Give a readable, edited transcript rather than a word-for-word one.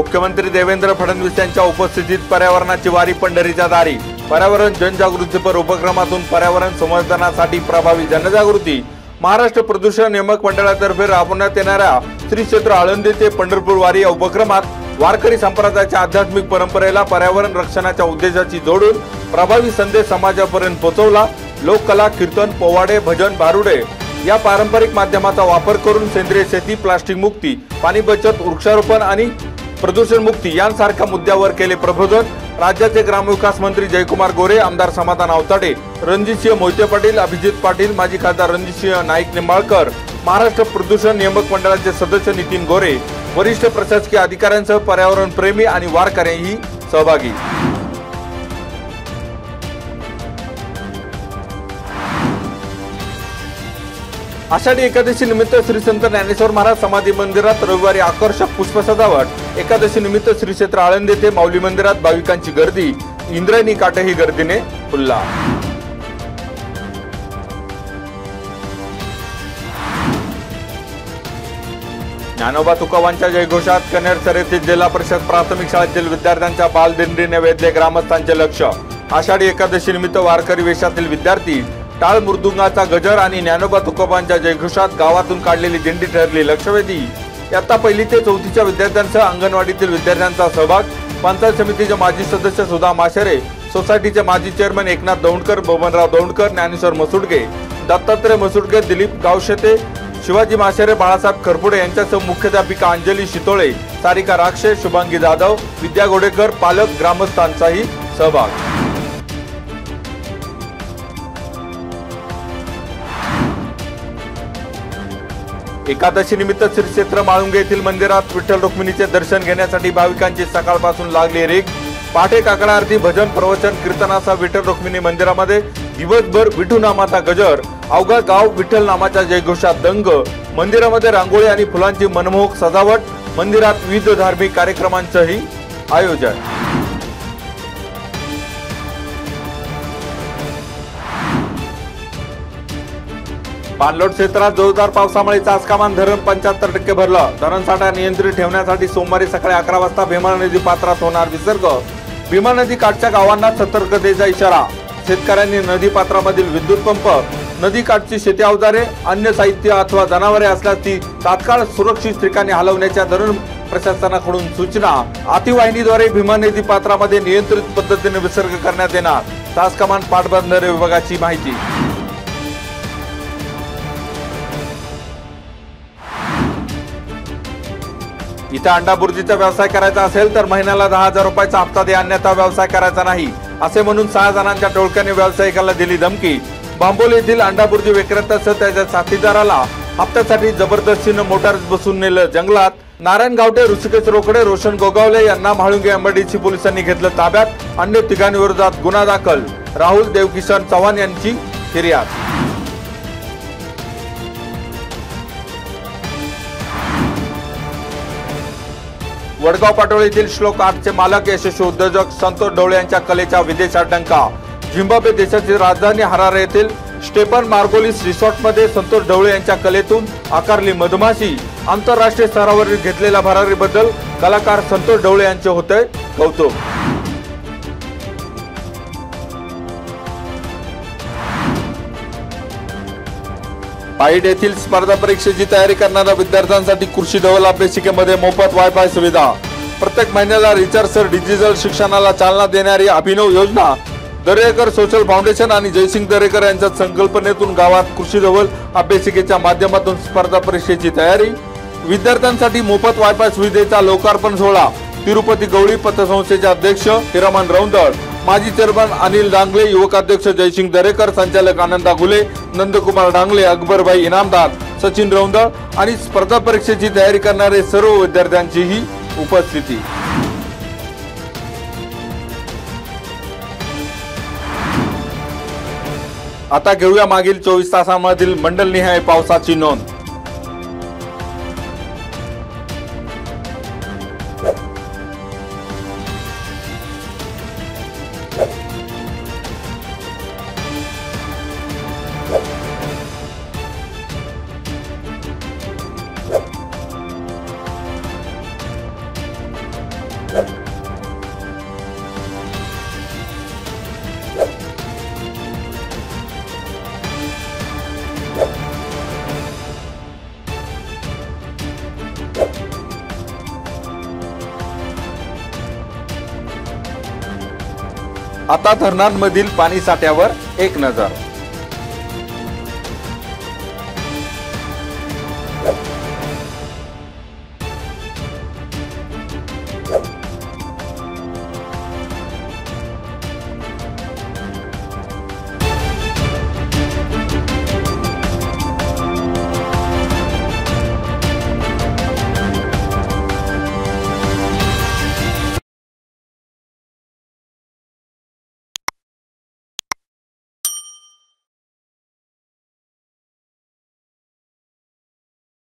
मुख्यमंत्री देवेंद्र फडणवीस यांच्या उपस्थितीत पर्यावरणाची वारी पंढरीच्या दारी। पर्यावरण जनजागृतीपर उपक्रमातून पर्यावरण संवर्धनासाठी प्रभावी जनजागृती। महाराष्ट्र प्रदूषण नियामक मंडळातर्फे राबवण्यात येणाऱ्या श्री क्षेत्र आळंदी ते पंढरपूर वारी या उपक्रमात वारकरी संप्रदायाच्या आध्यात्मिक परंपरेला पर्यावरण रक्षणाच्या उद्देशाची जोडून प्रभावी संदेश समाजापर्यंत पोहोचवला। लोककला, कीर्तन, पोवाडे, भजन, भारुडे या पारंपरिक माध्यमाचा वापर करून सेंद्रिय शेती, प्लास्टिक मुक्ती, पाणी बचत, वृक्षारोपण आणि प्रदूषण मुक्ती यांसारख्या मुद्द्यावर केले प्रबोधन। राज्याचे ग्रामविकास मंत्री जयकुमार गोरे, आमदार समाधान आवताडे, रणजितसिंह मोहिते पाटील, अभिजित पाटील, माजी खासदार रणजितसिंह नाईक निंबाळकर, महाराष्ट्र प्रदूषण नियामक मंडळाचे सदस्य नितीन गोरे, वरिष्ठ प्रशासकीय अधिकाऱ्यांसह पर्यावरण प्रेमी आणि वारकऱ्यांही सहभागी। आषाढी एकादशी निमित्त श्री संत ज्ञानेश्वर महाराज समाधी मंदिरात रविवारी आकर्षक पुष्प सजावट। एकादशी निमित्त श्री क्षेत्र आळंदी येथे माऊली मंदिरात भाविकांची गर्दी। इंद्रायणी काठही गर्दीने फुलला। ज्ञानोबा तुकोबांच्या जयघोषात कन्हेर येथील जिल्हा परिषद प्राथमिक शाळेतील विद्यार्थ्यांच्या बालदिंडीने वेधले ग्रामस्थांचे लक्ष। आषाढी एकादशी निमित्त वारकरी वेशातील विद्यार्थी टाळ मृदुंगाचा गजर आणि ज्ञानोबा तुकोबांच्या जयघोषात गावातून काढलेली दिंडी ठरली लक्षवेधी। इयत्ता 1ली ते 4थीच्या विद्यार्थ्यांसह अंगणवाडीतील विद्यार्थ्यांचा सहभाग। पंचायत समितीचे माजी सदस्य सुधा माशेरे, सोसायटीचे माजी चेअरमन एकनाथ दौंडकर, बबनराव दौंडकर, ज्ञानेश्वर मसुडगे, दत्तात्रय मसुडगे, दिलीप गावशेते, शिवाजी माशेरे, बाळासाहेब खरपुडे यांच्यासह मुख्याध्यापिका अंजली शितोळे, सारिका राक्षे, शुभांगी जाधव, विद्या गोडेकर, पालक, ग्रामस्थांचाही सहभाग। एकादशी निमित्त श्री क्षेत्र माळुंगे येथील मंदिरात विठ्ठल रुक्मिणीचे दर्शन घेण्यासाठी भाविकांची सकाळपासून लागली रेघ। पाठे, काकडा आरती, भजन, प्रवचन, कीर्तनासह विठ्ठल रुक्मिणी मंदिरामध्ये दिवसभर विठू नामाचा गजर। अवघा गाव विठ्ठल नामाच्या जयघोषात दंग। मंदिरामध्ये रांगोळी आणि फुलांची मनमोहक सजावट। मंदिरात विविध धार्मिक कार्यक्रमांचेही आयोजन। पाणलोट क्षेत्रात जोरदार पावसामुळे चासकामान धरण 75% भरलं। धरणसाठा नियंत्रित ठेवण्यासाठी सोमवारी सकाळी 11 वाजता भीमा नदी पात्रात होणार विसर्ग। भीमा नदी काठच्या गावांना सतर्कतेचा इशारा। शेतकऱ्यांनी नदी पात्रामधील विद्युत पंप, नदी काठची शेती अवजारे, अन्य साहित्य अथवा जनावरे असल्यास ती तात्काळ सुरक्षित ठिकाणी हलवण्याच्या धरण प्रशासनाकडून सूचना। अतिवाहिनीद्वारे भीमा नदी पात्रामध्ये नियंत्रित पद्धतीने विसर्ग करण्यात येणार। चासकामान पाटबंधारे विभागाची माहिती। इथं अंडाबुर्जीचा व्यवसाय करायचा असेल तर महिन्याला 10,000 रुपयाचा हप्ता दे, अन्यथा व्यवसाय करायचा नाही असे म्हणून 6 जणांच्या टोळक्याने व्यावसायिकाला दिली धमकी। बांबोली येथील अंडाबुर्जी विक्रेत्यासह त्याच्या साथीदाराला हप्त्यासाठी जबरदस्तीने मोटार बसून नेलं जंगलात। नारायण गावटे, ऋषिकेश रोकडे, रोशन गोगावले यांना म्हाळुंगे एमआयडीसी पोलिसांनी घेतलं ताब्यात। अन्य तिघांविरोधात गुन्हा दाखल। राहुल देवकिशन चव्हाण यांची फिर्याद। वडगाव पाटोळे येथील श्लोक आर्टचे मालक, यशस्वी उद्योजक संतोष ढवळे यांच्या कलेच्या विदेशात डंका। झिम्बाब्वे देशाची राजधानी हरारे येथील स्टेफन मार्गोलिस रिसॉर्टमध्ये संतोष ढवळे यांच्या कलेतून आकारली मधमाशी। आंतरराष्ट्रीय स्तरावर घेतलेल्या भरारीबद्दल कलाकार संतोष ढवळे यांचे होते कौतुक। पाईड येथील स्पर्धा परीक्षेची तयारी करणाऱ्या विद्यार्थ्यांसाठी कृषी धवल अभ्यासिकेमध्ये मोफत वायफाय सुविधा। प्रत्येक महिन्याला रिचार्जसह डिजिटल शिक्षणाला चालना देणारी अभिनव योजना। दरेकर सोशल फाउंडेशन आणि जयसिंग दरेकर यांच्या संकल्पनेतून गावात कृषी धवल अभ्यासिकेच्या माध्यमातून स्पर्धा परीक्षेची तयारी। विद्यार्थ्यांसाठी मोफत वायफाय सुविधेचा लोकार्पण सोहळा। तिरुपती गवळी पतसंस्थेचे अध्यक्ष हिरामन रौंदळ, माजी चेअरमन अनिल डांगले, युवक अध्यक्ष जयसिंग दरेकर, संचालक आनंदा गुले, नंदकुमार डांगले, अकबरभाई इनामदार, सचिन रौंदळ आणि स्पर्धा परीक्षेची तयारी करणारे सर्व विद्यार्थ्यांचीही उपस्थिती। आता घेऊया मागील 24 तासांमधील मंडलनिहाय पावसाची नोंद। आता धरणांमधील पाणी साठ्यावर एक नजर।